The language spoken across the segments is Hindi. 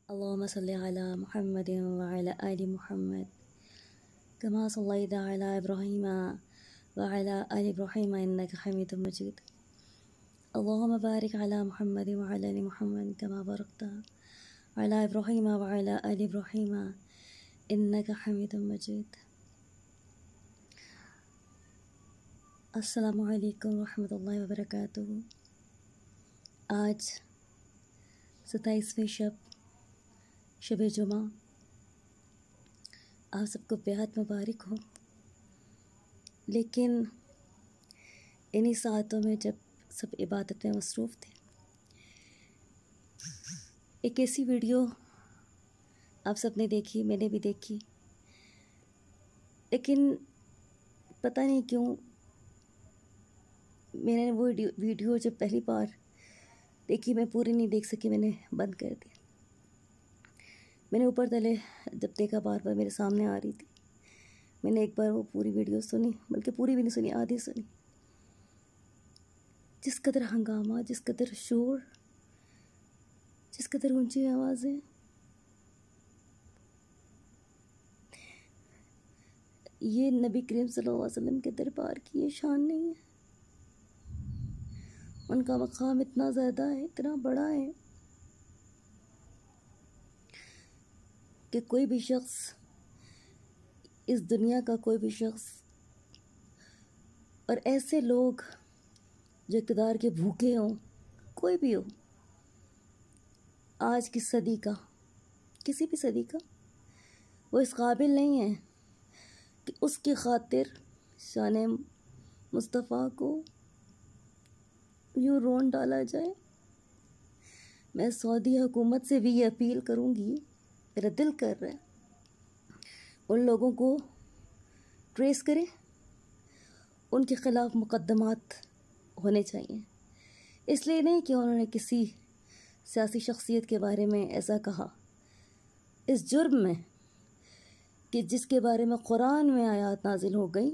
अल्लाहुम्मा सल्लि अला मुहम्मदिन व अला आलि मुहम्मद कमा सल्लैता अला इब्राहीम व अला आलि इब्राहीम इन्नका हमीदुम मजीद। अल्लाहुम्मा बारिक अला मुहम्मदिन व अला आलि मुहम्मद कमा बारकता अला इब्राहीम व अला आलि इब्राहीम इन्नका हमीदुम मजीद। अस्सलामु अलैकुम व रहमतुल्लाहि व बरकातुहू। आज 27वीं शब जुमा आप सबको बेहद मुबारक हो। लेकिन इन्हीं सातों में जब सब इबादत में मसरूफ़ थे, एक ऐसी वीडियो आप सब ने देखी, मैंने भी देखी, लेकिन पता नहीं क्यों मैंने वो वीडियो जब पहली बार देखी, मैं पूरी नहीं देख सकी, मैंने बंद कर दिया। मैंने ऊपर तले जब देखा, बार बार मेरे सामने आ रही थी, मैंने एक बार वो पूरी वीडियो सुनी, बल्कि पूरी भी नहीं सुनी, आधी सुनी। जिस कदर हंगामा, जिस कदर शोर, जिस कदर ऊंची आवाज़ें, ये नबी करीम सल्लल्लाहु अलैहि वसल्लम के दरबार की ये शान नहीं है। उनका मकाम इतना ज़्यादा है, इतना बड़ा है कि कोई भी शख्स, इस दुनिया का कोई भी शख्स, और ऐसे लोग जो इक़्तिदार के भूखे हों, कोई भी हो, आज की सदी का, किसी भी सदी का, वो इस काबिल नहीं है कि उसकी खातिर शान मुस्तफ़ा को यूँ रोन डाला जाए। मैं सऊदी हुकूमत से भी ये अपील करूँगी, मेरा दिल कर रहा है उन लोगों को ट्रेस करें, उनके ख़िलाफ़ मुक़दमात होने चाहिए। इसलिए नहीं कि उन्होंने किसी सियासी शख्सियत के बारे में ऐसा कहा, इस जुर्म में कि जिसके बारे में कुरान में आयत नाजिल हो गई।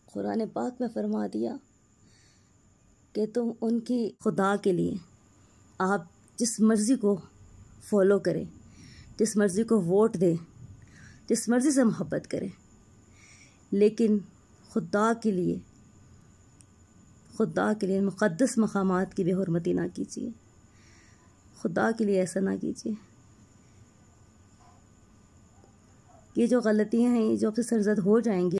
कुरान पाक में फरमा दिया कि तुम उनकी खुदा के लिए आप जिस मर्ज़ी को फॉलो करें, जिस मर्ज़ी को वोट दें, जिस मर्ज़ी से मोहब्बत करें, लेकिन खुदा के लिए मुक़द्दस मक़ामात की बेहुरमती ना कीजिए। खुदा के लिए ऐसा ना कीजिए। ये जो गलतियां हैं, ये जो आपसे सरज़द हो जाएंगी,